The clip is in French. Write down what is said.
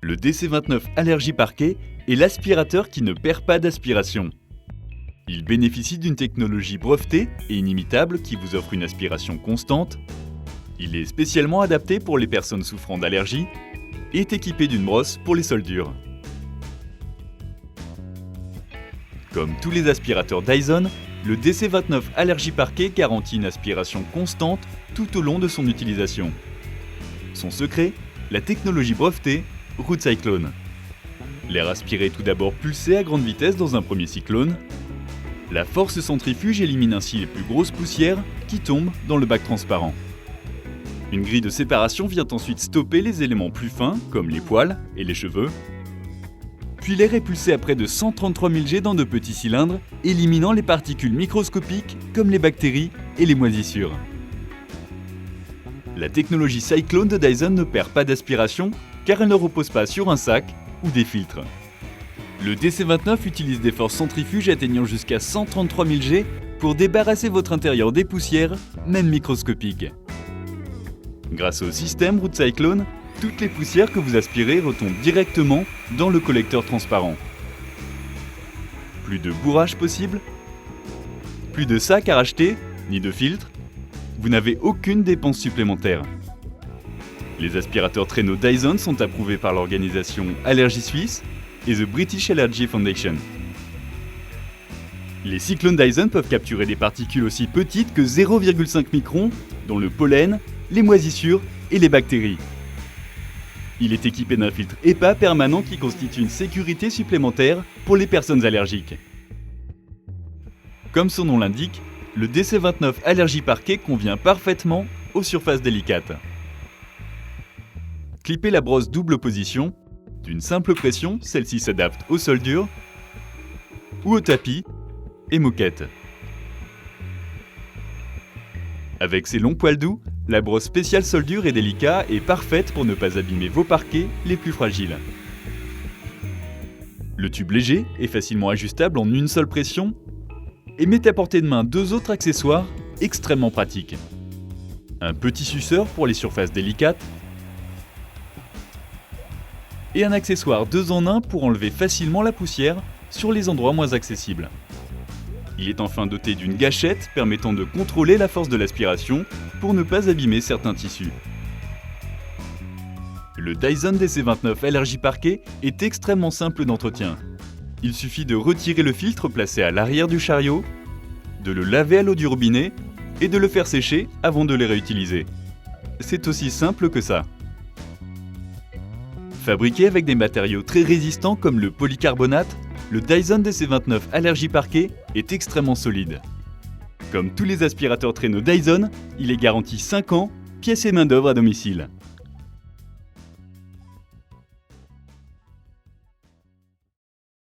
Le DC29 Allergie Parquet est l'aspirateur qui ne perd pas d'aspiration. Il bénéficie d'une technologie brevetée et inimitable qui vous offre une aspiration constante. Il est spécialement adapté pour les personnes souffrant d'allergies et est équipé d'une brosse pour les sols durs. Comme tous les aspirateurs Dyson, le DC29 Allergie Parquet garantit une aspiration constante tout au long de son utilisation. Son secret, la technologie brevetée Root Cyclone. L'air aspiré est tout d'abord pulsé à grande vitesse dans un premier cyclone. La force centrifuge élimine ainsi les plus grosses poussières qui tombent dans le bac transparent. Une grille de séparation vient ensuite stopper les éléments plus fins, comme les poils et les cheveux. Puis l'air est pulsé à près de 133 000 G dans de petits cylindres, éliminant les particules microscopiques comme les bactéries et les moisissures. La technologie Cyclone de Dyson ne perd pas d'aspiration car elle ne repose pas sur un sac ou des filtres. Le DC29 utilise des forces centrifuges atteignant jusqu'à 133 000 G pour débarrasser votre intérieur des poussières, même microscopiques. Grâce au système Root Cyclone, toutes les poussières que vous aspirez retombent directement dans le collecteur transparent. Plus de bourrage possible, plus de sacs à racheter, ni de filtres, vous n'avez aucune dépense supplémentaire. Les aspirateurs traîneaux Dyson sont approuvés par l'organisation Allergie Suisse et The British Allergy Foundation. Les cyclones Dyson peuvent capturer des particules aussi petites que 0,5 microns, dont le pollen, les moisissures et les bactéries. Il est équipé d'un filtre HEPA permanent qui constitue une sécurité supplémentaire pour les personnes allergiques. Comme son nom l'indique, le DC29 Allergie Parquet convient parfaitement aux surfaces délicates. Clippez la brosse double position. D'une simple pression, celle-ci s'adapte au sol dur ou au tapis et moquette. Avec ses longs poils doux, la brosse spéciale sol dur et délicat est parfaite pour ne pas abîmer vos parquets les plus fragiles. Le tube léger est facilement ajustable en une seule pression et met à portée de main deux autres accessoires extrêmement pratiques. Un petit suceur pour les surfaces délicates et un accessoire 2 en 1 pour enlever facilement la poussière sur les endroits moins accessibles. Il est enfin doté d'une gâchette permettant de contrôler la force de l'aspiration pour ne pas abîmer certains tissus. Le Dyson DC29 Allergie Parquet est extrêmement simple d'entretien. Il suffit de retirer le filtre placé à l'arrière du chariot, de le laver à l'eau du robinet et de le faire sécher avant de les réutiliser. C'est aussi simple que ça. Fabriqué avec des matériaux très résistants comme le polycarbonate, le Dyson DC29 Allergie Parquet est extrêmement solide. Comme tous les aspirateurs traîneaux Dyson, il est garanti 5 ans, pièces et main-d'œuvre à domicile.